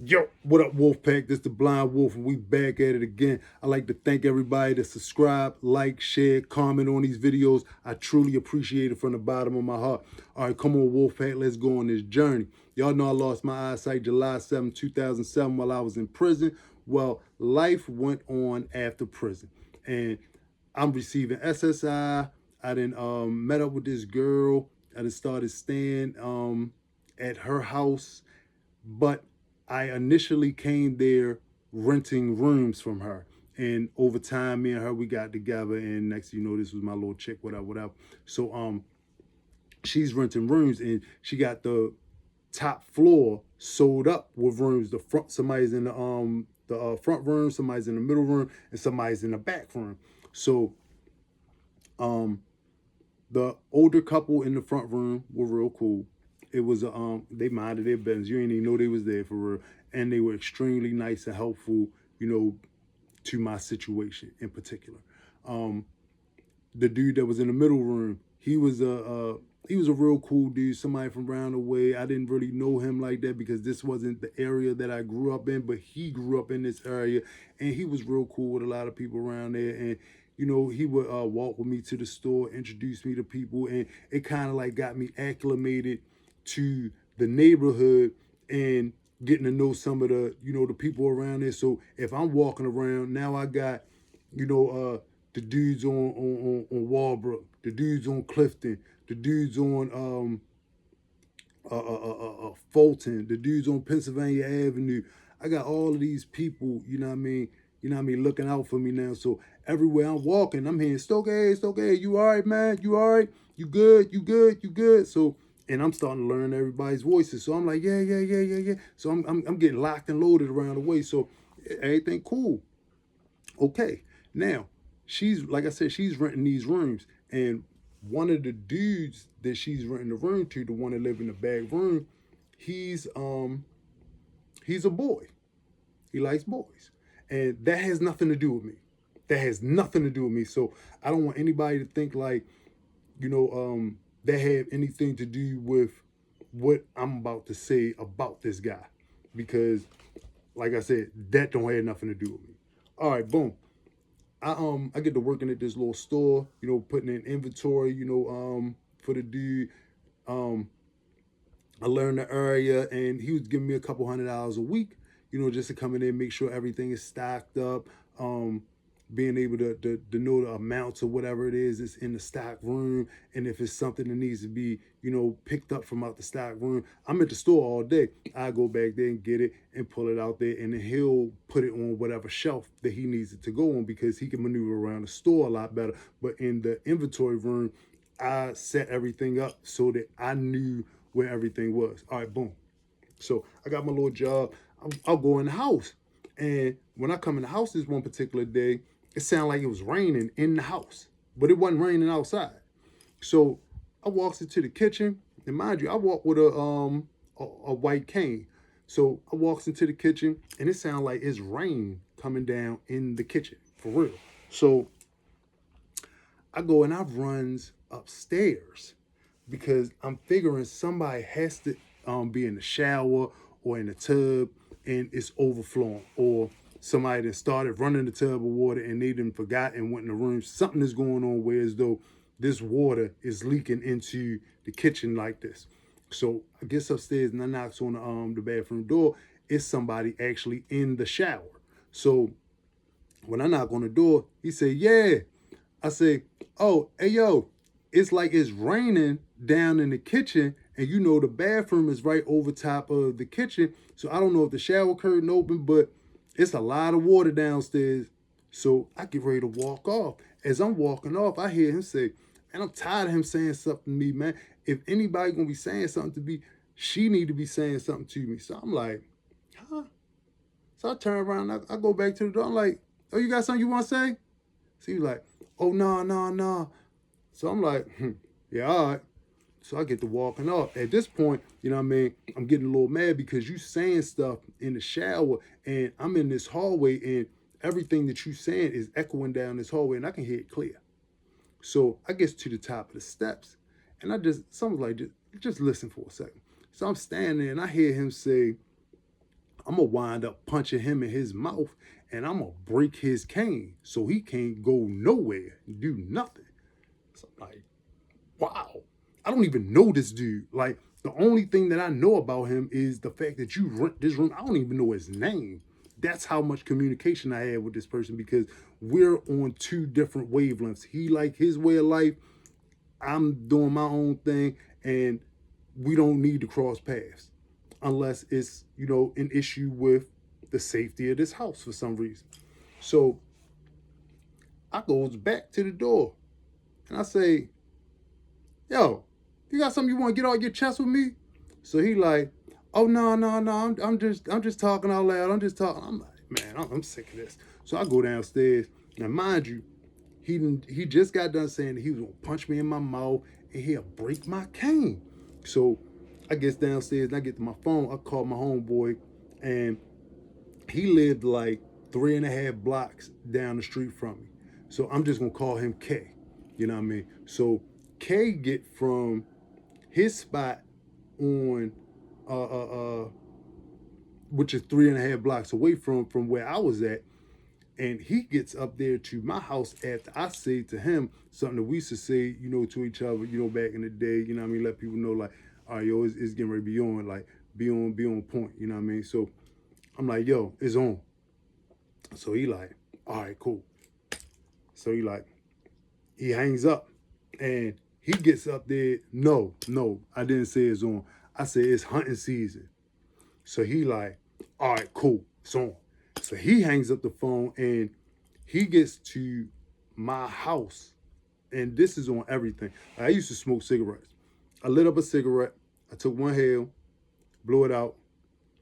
Yo, what up, Wolfpack? This the Blind Wolf, and we back at it again. I'd like to thank everybody that subscribe, like, share, comment on these videos. I truly appreciate it from the bottom of my heart. All right, come on, Wolfpack, let's go on this journey. Y'all know I lost my eyesight July 7, 2007 while I was in prison. Well, life went on after prison. And I'm receiving SSI. I done met up with this girl. I done started staying at her house. But I initially came there renting rooms from her. And over time, me and her, we got together. And next thing you know, this was my little chick, whatever, whatever. So she's renting rooms, and she got the top floor sold up with rooms. The front, somebody's in the front room, somebody's in the middle room, and somebody's in the back room. So the older couple in the front room were real cool. It was they minded their business. You ain't even know they was there for real, and they were extremely nice and helpful. You know, to my situation in particular. The dude that was in the middle room, he was a real cool dude, somebody from around the way. I didn't really know him like that because this wasn't the area that I grew up in, but he grew up in this area, and he was real cool with a lot of people around there. And you know, he would walk with me to the store, introduce me to people, and it kind of like got me acclimated to the neighborhood and getting to know some of the, you know, the people around there. So if I'm walking around now, I got, you know, the dudes on Walbrook, the dudes on Clifton, the dudes on Fulton, the dudes on Pennsylvania Avenue. I got all of these people, you know what I mean? You know what I mean, looking out for me now. So everywhere I'm walking, I'm hearing Stoke, you all right, man? You all right? You good? You good? You good? So, and I'm starting to learn everybody's voices. So I'm like, yeah. So I'm getting locked and loaded around the way. So everything cool. Okay. Now, she's like I said, she's renting these rooms. And one of the dudes that she's renting the room to, the one that live in the back room, he's he's a boy. He likes boys. And that has nothing to do with me. That has nothing to do with me. So I don't want anybody to think like, you know, that had anything to do with what I'm about to say about this guy. Because, like I said, that don't have nothing to do with me. All right, boom. I get to working at this little store, you know, putting in inventory, you know, for the dude. Um, I learned the area, and he was giving me a couple $100 a week, you know, just to come in there and make sure everything is stocked up. Being able to know the amounts of whatever it is that's in the stock room, and if it's something that needs to be, you know, picked up from out the stock room. I'm at the store all day. I go back there and get it and pull it out there, and then he'll put it on whatever shelf that he needs it to go on because he can maneuver around the store a lot better. But in the inventory room, I set everything up so that I knew where everything was. All right, boom. So I got my little job. I'll go in the house. And when I come in the house this one particular day, it sounded like it was raining in the house, but it wasn't raining outside. So I walks into the kitchen, and mind you, I walk with a white cane. So I walks into the kitchen, and it sounded like it's rain coming down in the kitchen for real. So I go and I runs upstairs because I'm figuring somebody has to be in the shower or in the tub and it's overflowing, or somebody that started running the tub of water and they didn't forgot and went in the room. Something is going on where as though this water is leaking into the kitchen like this. So I gets upstairs and I knocks on the bathroom door. It's somebody actually in the shower. So when I knock on the door, he said, "Yeah." I say, "Oh, hey yo, it's like it's raining down in the kitchen, and you know the bathroom is right over top of the kitchen. So I don't know if the shower curtain open, but it's a lot of water downstairs." So I get ready to walk off. As I'm walking off, I hear him say, and I'm tired of him saying something to me, man. If anybody gonna be saying something to me, she need to be saying something to me. So I'm like, huh? So I turn around, I go back to the door. I'm like, "Oh, you got something you want to say?" So he's like, "Oh, no, no, no." So I'm like, yeah, all right. So I get to walking off. At this point, you know what I mean? I'm getting a little mad because you saying stuff in the shower and I'm in this hallway and everything that you saying is echoing down this hallway and I can hear it clear. So I get to the top of the steps and someone's like, just listen for a second. So I'm standing there and I hear him say, I'm gonna wind up punching him in his mouth, and I'm gonna break his cane so he can't go nowhere and do nothing. So I'm like, wow, I don't even know this dude. Like, the only thing that I know about him is the fact that you rent this room. I don't even know his name. That's how much communication I had with this person, because we're on two different wavelengths. He like his way of life, I'm doing my own thing, and we don't need to cross paths unless it's, an issue with the safety of this house for some reason. So I goes back to the door and I say, yo, you got something you want to get off your chest with me? So he like, oh no, I'm just talking out loud. I'm just talking. I'm like, man, I'm sick of this. So I go downstairs, and mind you, he just got done saying that he was gonna punch me in my mouth and he'll break my cane. So I get downstairs and I get to my phone. I call my homeboy, and he lived like 3.5 blocks down the street from me. So I'm just gonna call him K. You know what I mean? So K get from his spot on which is 3.5 blocks away from where I was at, and he gets up there to my house after I say to him something that we used to say, to each other, back in the day, you know what I mean? Let people know, like, all right, yo, it's getting ready to be on, like, be on point, you know what I mean? So I'm like, yo, it's on. So he like, all right, cool. So he hangs up, and he gets up there. No, I didn't say it's on. I said it's hunting season. So he like, all right, cool, it's on. So he hangs up the phone, and he gets to my house, and this is on everything. I used to smoke cigarettes. I lit up a cigarette. I took one hale, blew it out,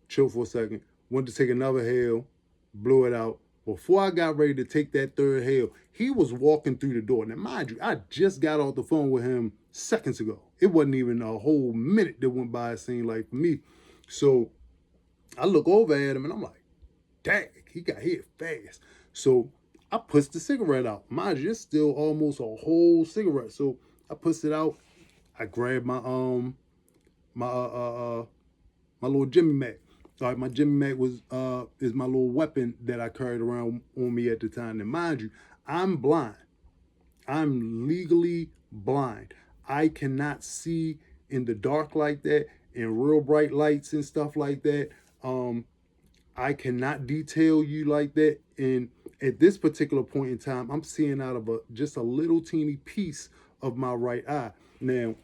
chilled for a second, went to take another hale, blew it out. Before I got ready to take that third hale, he was walking through the door. Now, mind you, I just got off the phone with him seconds ago. It wasn't even a whole minute that went by, it seemed like, for me. So I look over at him and I'm like, dang, he got hit fast. So I pushed the cigarette out. Mind you, it's still almost a whole cigarette. So I pushed it out. I grabbed my little Jimmy Mac. All right, my Jimmy Mac is my little weapon that I carried around on me at the time. And mind you, I'm blind. I'm legally blind. I cannot see in the dark like that, in real bright lights and stuff like that. I cannot detail you like that. And at this particular point in time, I'm seeing out of just a little teeny piece of my right eye. Now,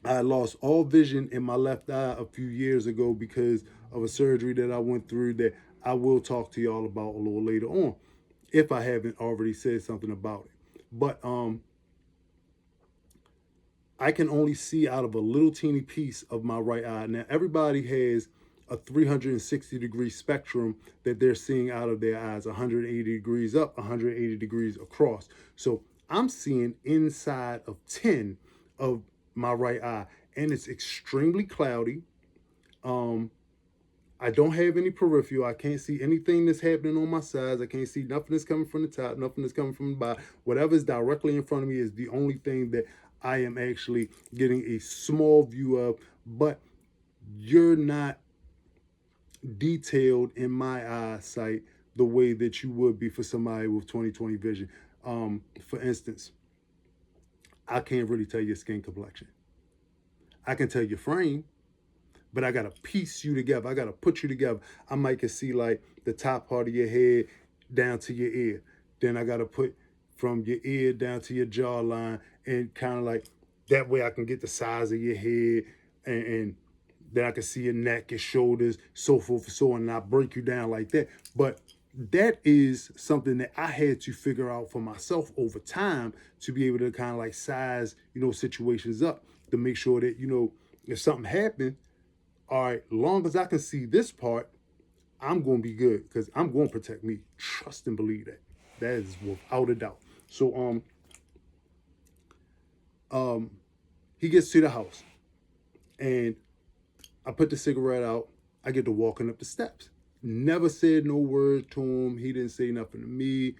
I lost all vision in my left eye a few years ago because of a surgery that I went through that I will talk to y'all about a little later on, if I haven't already said something about it. But I can only see out of a little teeny piece of my right eye. Now, everybody has a 360-degree spectrum that they're seeing out of their eyes, 180 degrees up, 180 degrees across. So I'm seeing inside of 10 of my right eye, and it's extremely cloudy. I don't have any peripheral. I can't see anything that's happening on my sides. I can't see nothing that's coming from the top, nothing that's coming from the bottom. Whatever's directly in front of me is the only thing that I am actually getting a small view of. But you're not detailed in my eyesight the way that you would be for somebody with 20/20 vision. For instance, I can't really tell your skin complexion. I can tell your frame, but I gotta piece you together. I gotta put you together. I might can see like the top part of your head down to your ear. Then I gotta put from your ear down to your jawline, and kind of like that way I can get the size of your head, and then I can see your neck, your shoulders, so forth and so on, and I break you down like that. But that is something that I had to figure out for myself over time to be able to kind of like size, situations up to make sure that, if something happened, all right, long as I can see this part, I'm going to be good because I'm going to protect me. Trust and believe that. That is without a doubt. So, he gets to the house, and I put the cigarette out. I get to walking up the steps. Never said no word to him. He didn't say nothing to me.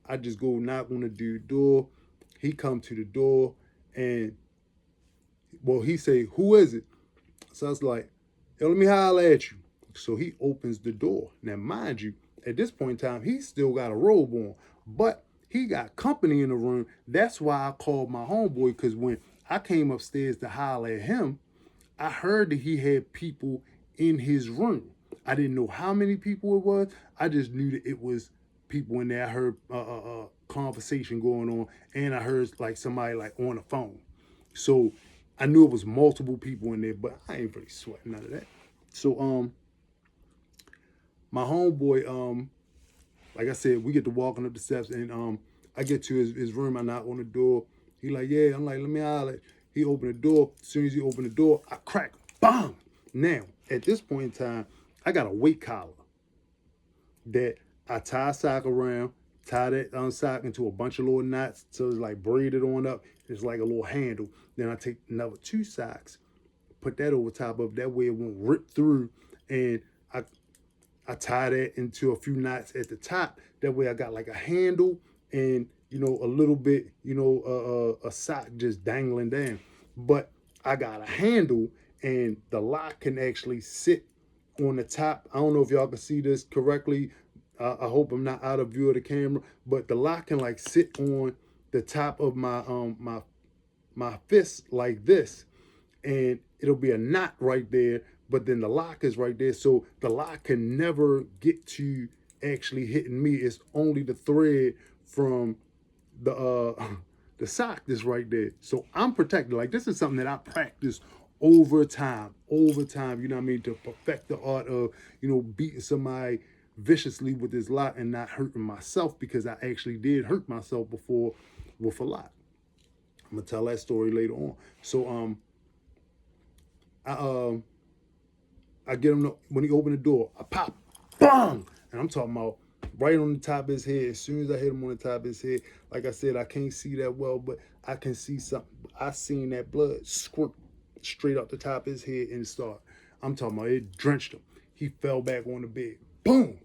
I just go knock on the dude's door. He come to the door, and he say, "Who is it?" So I was like, "Yo, let me holler at you." So he opens the door. Now, mind you, at this point in time, he still got a robe on, but he got company in the room. That's why I called my homeboy, because when I came upstairs to holler at him, I heard that he had people in his room. I didn't know how many people it was. I just knew that it was people in there. I heard conversation going on, and I heard like somebody like on the phone. So I knew it was multiple people in there, but I ain't really sweating none of that. So my homeboy, like I said, we get to walking up the steps, and I get to his room. I knock on the door. He like, yeah. I'm like, let me holler. He opened the door. As soon as he opened the door, I crack, bam. Now, at this point in time, I got a weight collar that I tie a sock around, tie that sock into a bunch of little knots so it's like braided on up. It's like a little handle. Then I take another 2 socks, put that over top of it. That way it won't rip through. And I tie that into a few knots at the top. That way I got like a handle and, a little bit, a sock just dangling down. But I got a handle and the lock can actually sit on the top. I don't know if y'all can see this correctly. I hope I'm not out of view of the camera, but the lock can like sit on the top of my fist like this, and it'll be a knot right there, but then the lock is right there, so the lock can never get to actually hitting me. It's only the thread from the the sock that's right there. So I'm protected. Like, this is something that I practice over time, you know what I mean, to perfect the art of, beating somebody viciously with this lock and not hurting myself, because I actually did hurt myself before with a lock. I'm gonna tell that story later on. So I get him when he opened the door, I pop, bang, and I'm talking about right on the top of his head. As soon as I hit him on the top of his head, like I said, I can't see that well, but I can see something. I seen that blood squirt straight up the top of his head and start. I'm talking about it drenched him. He fell back on the bed. Boom!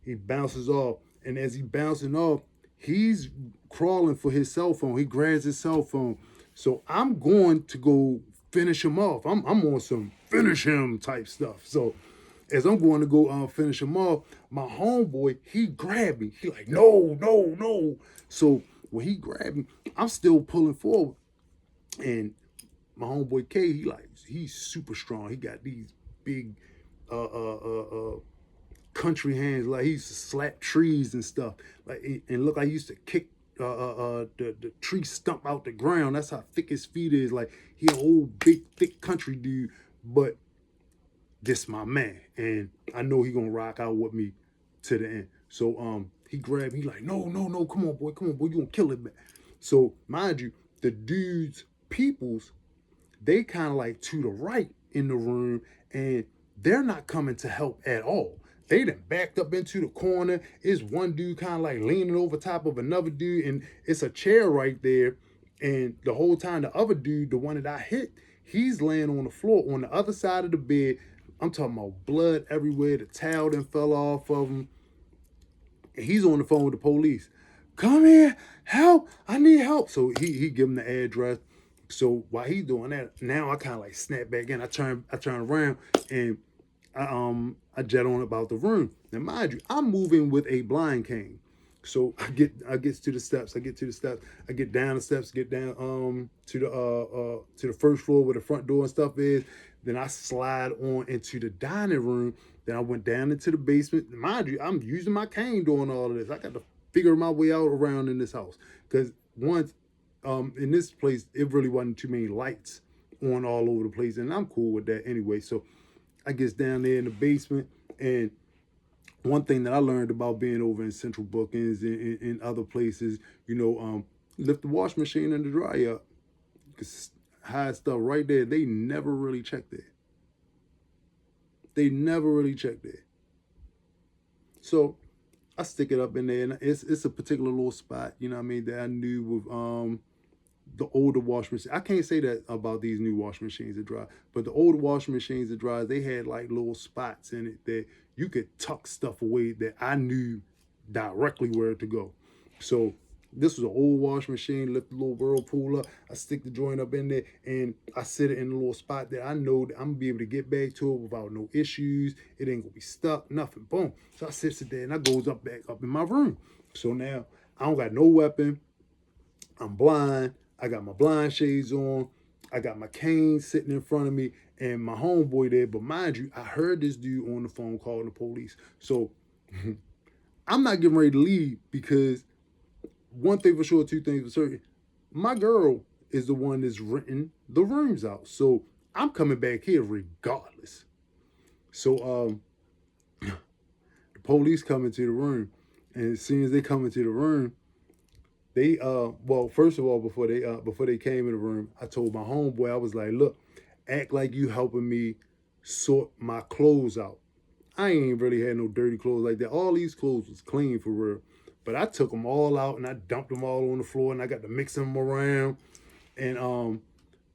He bounces off, and as he bouncing off, he's crawling for his cell phone. He grabs his cell phone. So I'm going to go finish him off. I'm on some finish him type stuff. So as I'm going to go finish him off, my homeboy, he grabbed me. He like, no, no, no. So when he grabbed me, I'm still pulling forward. And my homeboy K, he's super strong. He got these big country hands. Like, he used to slap trees and stuff. Like, and look, I used to kick the tree stump out the ground. That's how thick his feet is. Like, he an old big thick country dude, but this my man, and I know he gonna rock out with me to the end. So he grabbed me, like, no, no, no, come on boy, you gonna kill it, man. So mind you, the dudes peoples, they kind of like to the right in the room, and they're not coming to help at all. They done backed up into the corner. It's one dude kind of like leaning over top of another dude, and it's a chair right there. And the whole time, the other dude, the one that I hit, he's laying on the floor on the other side of the bed. I'm talking about blood everywhere. The towel done fell off of him. And he's on the phone with the police. Come here, help! I need help. So he give him the address. So while he doing that, now I kind of like snap back in. I turn around, and I jet on about the room. Now mind you, I'm moving with a blind cane. So I get to the steps. I get down the steps. Get down to the first floor where the front door and stuff is. Then I slide on into the dining room. Then I went down into the basement. Mind you, I'm using my cane doing all of this. I got to figure my way out around in this house, because once in this place, it really wasn't too many lights on all over the place, and I'm cool with that anyway. So I gets down there in the basement, and one thing that I learned about being over in Central Bookings and in other places, lift the wash machine and the dryer up, because hide stuff right there. They never really check that. So I stick it up in there, and it's a particular little spot, you know what I mean, that I knew with the older washing machine. I can't say that about these new washing machines that dry, but the older washing machines that dry, they had like little spots in it that you could tuck stuff away that I knew directly where to go. So This was an old washing machine. Lift the little whirlpool up. I stick the joint up in there, and I sit it in a little spot that I know that I'm gonna be able to get back to it without no issues. It ain't gonna be stuck, nothing. Boom. So I sits it there, and I goes up back up in my room. So now I don't got no weapon. I'm blind. I got my blind shades on. I got my cane sitting in front of me and my homeboy there. But mind you, I heard this dude on the phone calling the police. So I'm not getting ready to leave because one thing for sure, two things for certain. My girl is the one that's renting the rooms out. So I'm coming back here regardless. So the police come into the room. And as soon as they come into the room, they well, first of all, before they came in the room, I told my homeboy, I was like, look, act like you helping me sort my clothes out. I ain't really had no dirty clothes like that. All these clothes was clean for real. But I took them all out and I dumped them all on the floor and I got to mix them around. And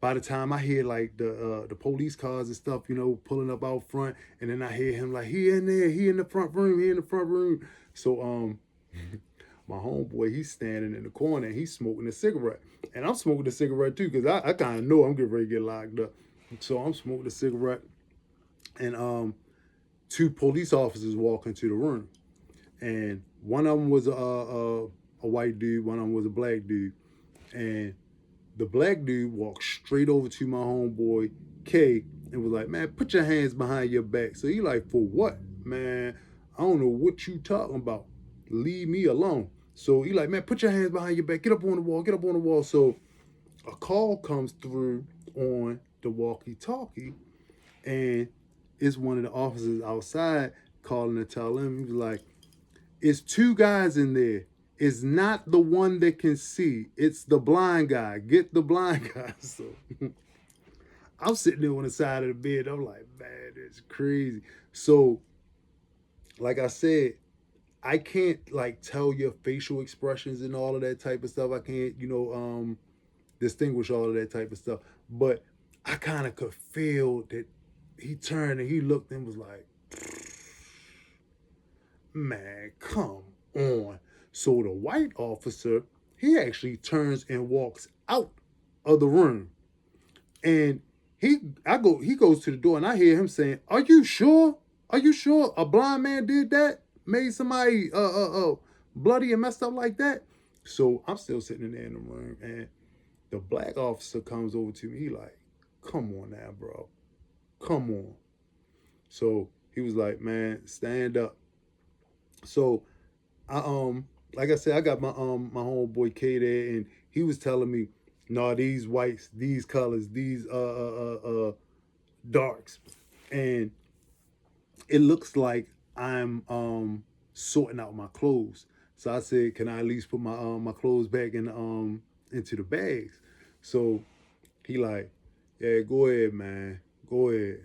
by the time I hear like the police cars and stuff, you know, pulling up out front, and then I hear him like, he in there, he in the front room, he in the front room. So my homeboy, he's standing in the corner and he's smoking a cigarette. And I'm smoking a cigarette too, because I kind of know I'm getting ready to get locked up. So I'm smoking a cigarette. And two police officers walk into the room. And one of them was a white dude, one of them was a black dude. And the black dude walked straight over to my homeboy, K, and was like, man, put your hands behind your back. So he like, for what? Man, I don't know what you talking about. Leave me alone. So he like, man, put your hands behind your back. Get up on the wall. Get up on the wall. So a call comes through on the walkie-talkie, and it's one of the officers outside calling to tell him. He was like, it's two guys in there. It's not the one that can see. It's the blind guy. Get the blind guy. So I'm sitting there on the side of the bed. I'm like, man, it's crazy. So, like I said, I can't like tell your facial expressions and all of that type of stuff. I can't, distinguish all of that type of stuff. But I kind of could feel that he turned and he looked and was like, man, come on. So the white officer, he actually turns and walks out of the room. And he goes to the door and I hear him saying, are you sure? Are you sure a blind man did that? Made somebody bloody and messed up like that? So I'm still sitting in there in the room and the black officer comes over to me. He like, come on now, bro. Come on. So he was like, man, stand up. So I like I said, I got my homeboy K there, and he was telling me, no, these whites, these colors, these darks, and it looks like I'm sorting out my clothes. So I said, can I at least put my clothes back in into the bags? So he like, yeah, go ahead, man, go ahead.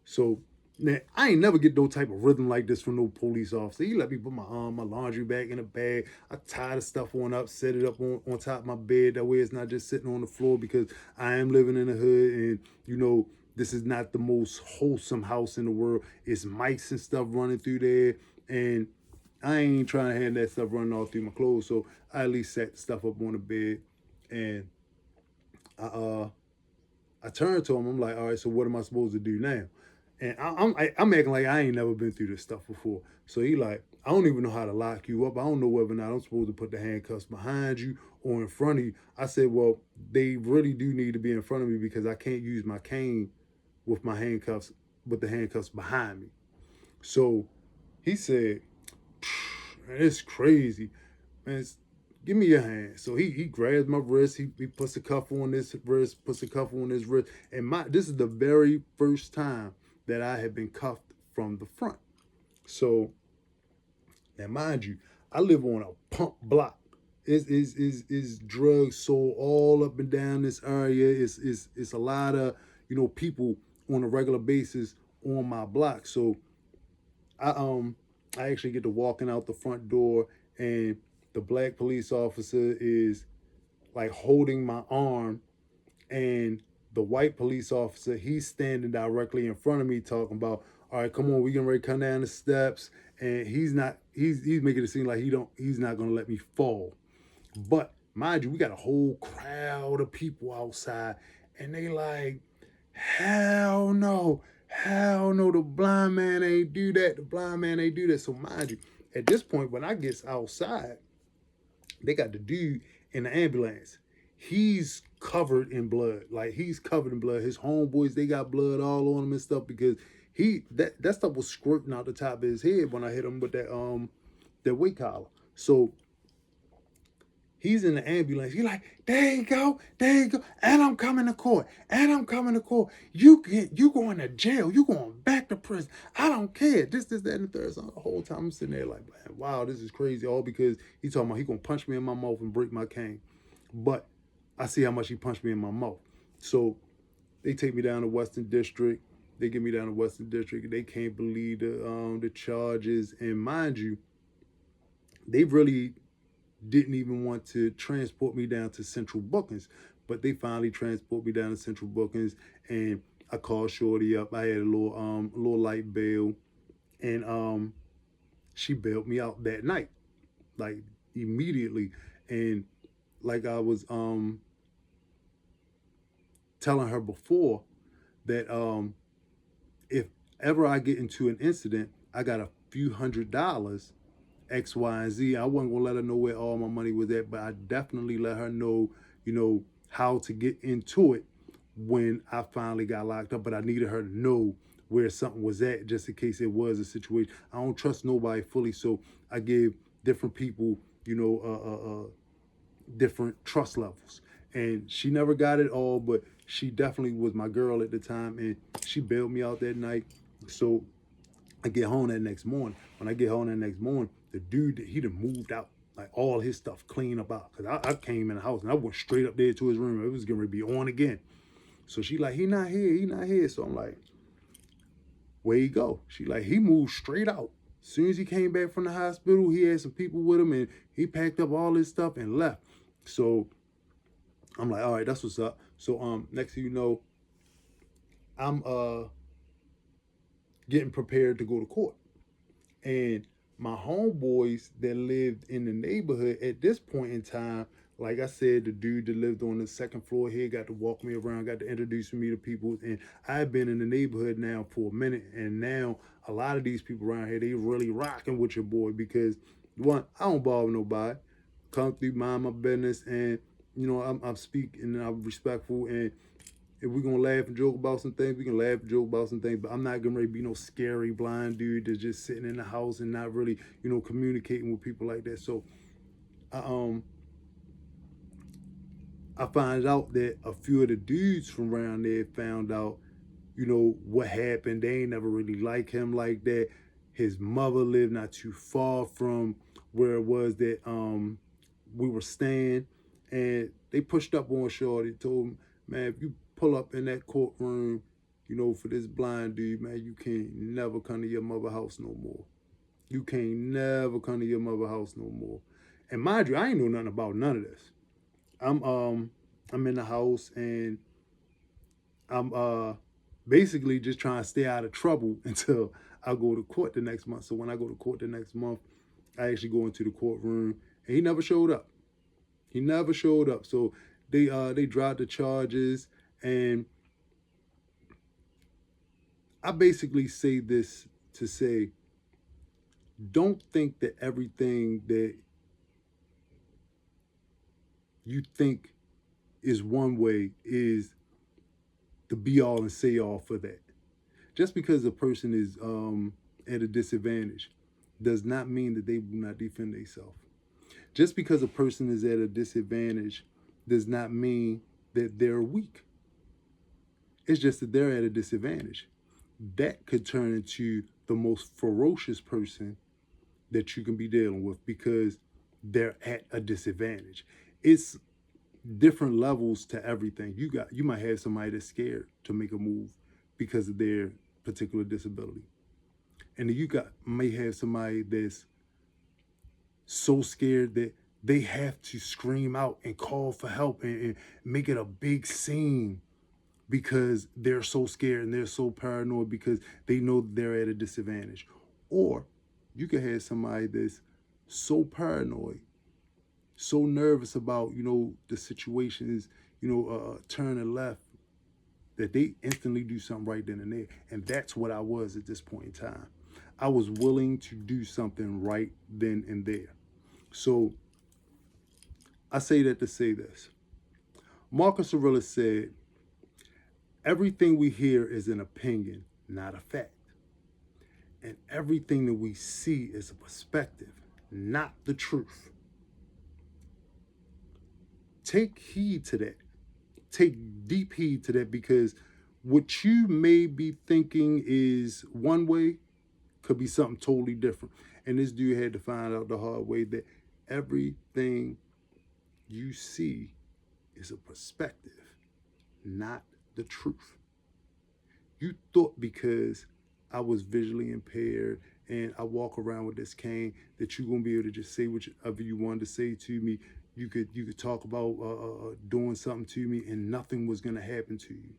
So now I ain't never get no type of rhythm like this from no police officer. He let me put my laundry bag in a bag. I tie the stuff on up, set it up on top of my bed. That way it's not just sitting on the floor because I am living in the hood and this is not the most wholesome house in the world. It's mice and stuff running through there, and I ain't trying to have that stuff running all through my clothes. So I at least set the stuff up on the bed, and I turned to him. I'm like, all right, so what am I supposed to do now? And I'm acting like I ain't never been through this stuff before. So he like, I don't even know how to lock you up. I don't know whether or not I'm supposed to put the handcuffs behind you or in front of you. I said, well, they really do need to be in front of me because I can't use my cane with the handcuffs behind me. So he said, man, it's crazy. Man, give me your hand. So he grabs my wrist. He puts a cuff on this wrist, puts a cuff on his wrist. And this is the very first time that I have been cuffed from the front. So now mind you, I live on a pump block. Is drugs sold all up and down this area. It's a lot of people on a regular basis on my block. So I I actually get to walking out the front door and the black police officer is like holding my arm, and the white police officer, he's standing directly in front of me talking about, all right, come on, we getting ready to come down the steps, and he's making it seem like he's not gonna let me fall. But mind you, we got a whole crowd of people outside, and they like, hell no, hell no, the blind man ain't do that. The blind man ain't do that. So mind you, at this point, when I gets outside, they got the dude in the ambulance. He's covered in blood. Like he's covered in blood. His homeboys, they got blood all on him and stuff because that stuff was squirting out the top of his head when I hit him with that weight collar. So he's in the ambulance. He's like, there you go, and I'm coming to court, and I'm coming to court. You going to jail, you going back to prison. I don't care. This, that, and the third. So the whole time I'm sitting there like, man, wow, this is crazy. All because he talking about he gonna punch me in my mouth and break my cane. But I see how much he punched me in my mouth. So they take me down to Western District. They get me down to Western District. They can't believe the charges. And mind you, they really didn't even want to transport me down to Central Bookings, but they finally transport me down to Central Bookings, and I called Shorty up. I had a little light bail, and she bailed me out that night, like immediately. And like I was telling her before that if ever I get into an incident, I got a few $100s X, Y, and Z. I wasn't gonna let her know where all my money was at, but I definitely let her know, how to get into it when I finally got locked up. But I needed her to know where something was at just in case it was a situation. I don't trust nobody fully, so I give different people, different trust levels. And she never got it all, but she definitely was my girl at the time, and she bailed me out that night. So I get home that next morning. When I get home that next morning, the dude, he done moved out. Like all his stuff clean up out. Cause I came in the house and I went straight up there to his room. It was getting ready to be on again. So she like, he not here, he not here. So I'm like, where he go? She like, he moved straight out. As soon as he came back from the hospital, he had some people with him and he packed up all his stuff and left. So I'm like, all right, that's what's up. So next thing you know, I'm getting prepared to go to court. And my homeboys that lived in the neighborhood at this point in time, like I said, the dude that lived on the second floor here got to walk me around, got to introduce me to people. And I've been in the neighborhood now for a minute. And now a lot of these people around here, they really rocking with your boy because, one, I don't bother nobody. Come through, mind my business. And, I'm speaking and I'm respectful. And if we're gonna laugh and joke about some things, we can laugh and joke about some things. But I'm not gonna really be no scary blind dude that's just sitting in the house and not really, communicating with people like that. So, I, um, I find out that a few of the dudes from around there found out, what happened. They ain't never really like him like that. His mother lived not too far from where it was that we were staying, and they pushed up on Shorty. Told him, man, if you pull up in that courtroom, for this blind dude, man, you can't never come to your mother house no more. You can't never come to your mother house no more. And mind you, I ain't know nothing about none of this. I'm um I'm in the house and I'm basically just trying to stay out of trouble until I go to court the next month. So when I go to court the next month, I actually go into the courtroom and he never showed up. He never showed up. So they dropped the charges, and I basically say this to say, don't think that everything that you think is one way is the be all and say all for that. Just because a person is at a disadvantage does not mean that they will not defend themselves. Just because a person is at a disadvantage does not mean that they're weak. It's just that they're at a disadvantage. That could turn into the most ferocious person that you can be dealing with because they're at a disadvantage. It's different levels to everything. You might have somebody that's scared to make a move because of their particular disability. And then may have somebody that's so scared that they have to scream out and call for help and make it a big scene because they're so scared and they're so paranoid because they know they're at a disadvantage. Or you could have somebody that's so paranoid so nervous about, the situation is, turning left, that they instantly do something right then and there. And that's what I was at this point in time. I was willing to do something right then and there. So I say that to say this. Marcus Aurelius said, everything we hear is an opinion, not a fact. And everything that we see is a perspective, not the truth. Take heed to that. Take deep heed to that, because what you may be thinking is one way could be something totally different. And this dude had to find out the hard way that everything you see is a perspective, not the truth. You thought because I was visually impaired and I walk around with this cane that you're gonna be able to just say whatever you wanted to say to me. You could talk about doing something to me and nothing was gonna happen to you.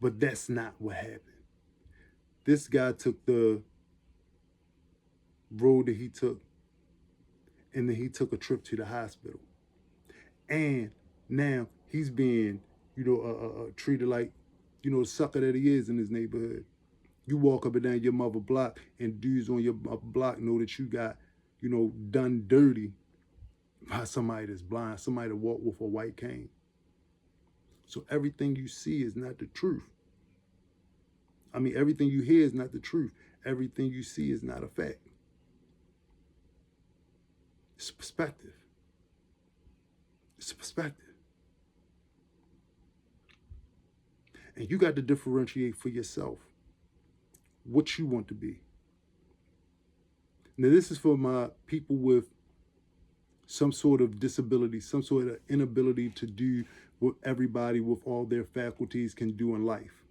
But that's not what happened. This guy took the road that he took, and then he took a trip to the hospital. And now he's being, treated like, the sucker that he is in his neighborhood. You walk up and down your mother block, and dudes on your block know that you got, done dirty by somebody that's blind, somebody that walk with a white cane. So everything you see is not the truth. I mean, everything you hear is not the truth. Everything you see is not a fact. It's perspective. It's perspective. And you got to differentiate for yourself what you want to be. Now, this is for my people with some sort of disability, some sort of inability to do what everybody with all their faculties can do in life.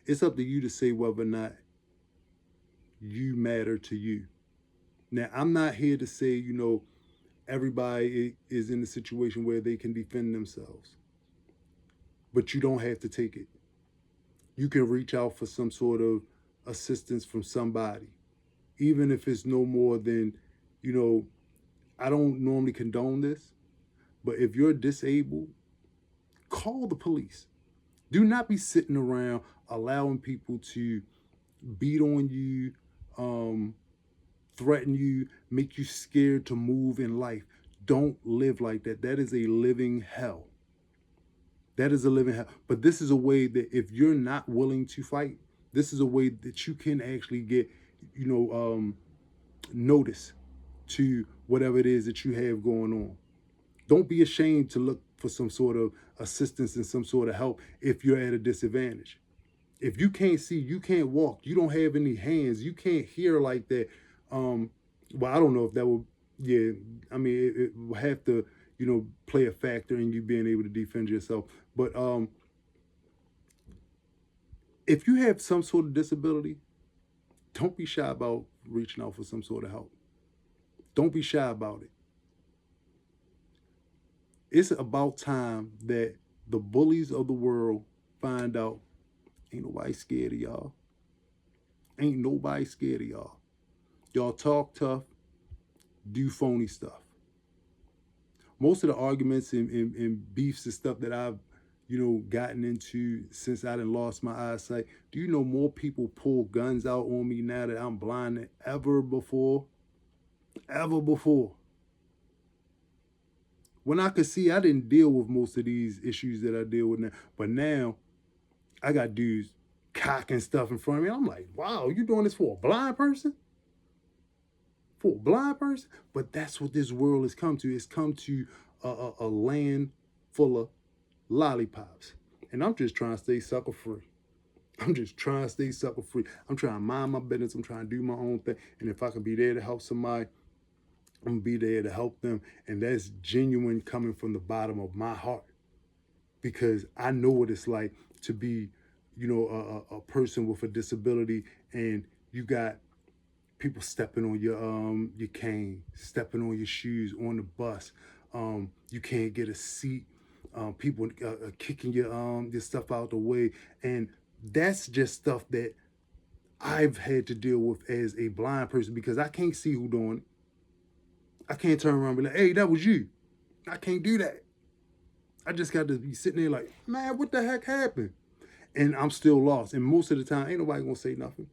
It's up to you to say whether or not you matter to you. Now, I'm not here to say, everybody is in a situation where they can defend themselves. But you don't have to take it. You can reach out for some sort of assistance from somebody, even if it's no more than, I don't normally condone this, but if you're disabled, call the police. Do not be sitting around allowing people to beat on you, threaten you, make you scared to move in life. Don't live like that. That is a living hell. That is a living hell. But this is a way that if you're not willing to fight, this is a way that you can actually get, notice to whatever it is that you have going on. Don't be ashamed to look for some sort of assistance and some sort of help if you're at a disadvantage. If you can't see, you can't walk, you don't have any hands, you can't hear like that. Well, I don't know if that will, I mean, it will have to, play a factor in you being able to defend yourself. But if you have some sort of disability, don't be shy about reaching out for some sort of help. Don't be shy about it. It's about time that the bullies of the world find out ain't nobody scared of y'all. Ain't nobody scared of y'all. Y'all talk tough, do phony stuff. Most of the arguments and beefs and stuff that I've, gotten into since I done lost my eyesight, do you know more people pull guns out on me now that I'm blind than ever before? Ever before. When I could see, I didn't deal with most of these issues that I deal with now. But now, I got dudes cocking stuff in front of me. I'm like, wow, you doing this for a blind person? For a blind person? But that's what this world has come to. It's come to a land full of lollipops. And I'm just trying to stay sucker free. I'm just trying to stay sucker free. I'm trying to mind my business. I'm trying to do my own thing. And if I can be there to help somebody, I'm going to be there to help them. And that's genuine coming from the bottom of my heart. Because I know what it's like to be, a person with a disability, and you got people stepping on your cane, stepping on your shoes, on the bus. You can't get a seat. People kicking your stuff out the way. And that's just stuff that I've had to deal with as a blind person, because I can't see who's doing it. I can't turn around and be like, hey, that was you. I can't do that. I just got to be sitting there like, man, what the heck happened? And I'm still lost. And most of the time, ain't nobody gonna say nothing.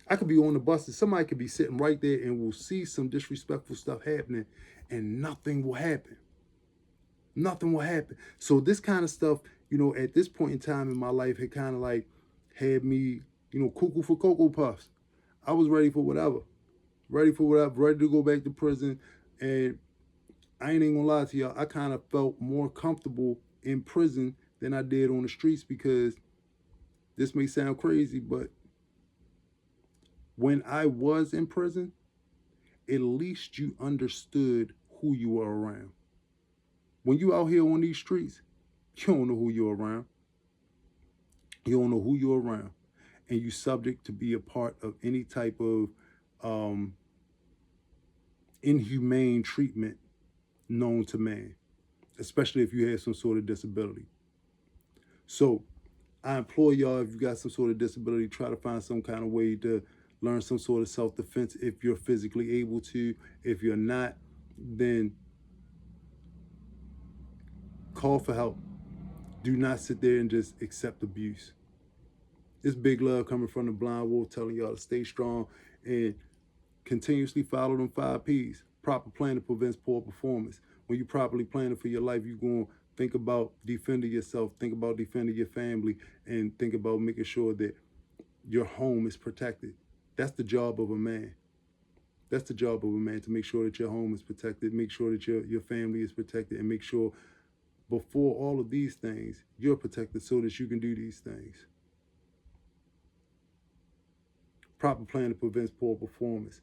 I could be on the bus and somebody could be sitting right there and will see some disrespectful stuff happening and nothing will happen. Nothing will happen. So this kind of stuff, at this point in time in my life, had kind of like had me, cuckoo for Cocoa Puffs. I was ready for whatever. Ready to go back to prison. And I ain't gonna lie to y'all, I kind of felt more comfortable in prison than I did on the streets, because this may sound crazy, but when I was in prison, at least you understood who you were around. When you out here on these streets, you don't know who you're around. You don't know who you're around. And you subject to be a part of any type of inhumane treatment known to man, especially if you have some sort of disability. So I implore y'all, if you got some sort of disability, try to find some kind of way to learn some sort of self-defense if you're physically able to. If you're not, then call for help. Do not sit there and just accept abuse. It's Big Love coming from the Blind Wolf, telling y'all to stay strong and continuously follow them 5 P's. Proper planning prevents poor performance. When you're properly planning for your life, you're going to think about defending yourself, think about defending your family, and think about making sure that your home is protected. That's the job of a man. That's the job of a man, to make sure that your home is protected, make sure that your family is protected, and make sure before all of these things, you're protected so that you can do these things. Proper planning prevents poor performance.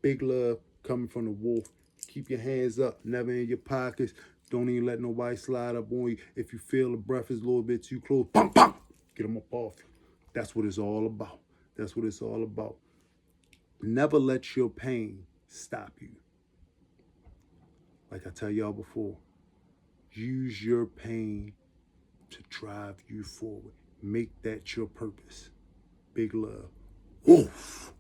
Big Love coming from the Wolf. Keep your hands up, never in your pockets. Don't even let nobody slide up on you. If you feel the breath is a little bit too close, pump, pump, get them up off you. That's what it's all about. That's what it's all about. Never let your pain stop you. Like I tell y'all before, use your pain to drive you forward. Make that your purpose. Big Love. Wolf.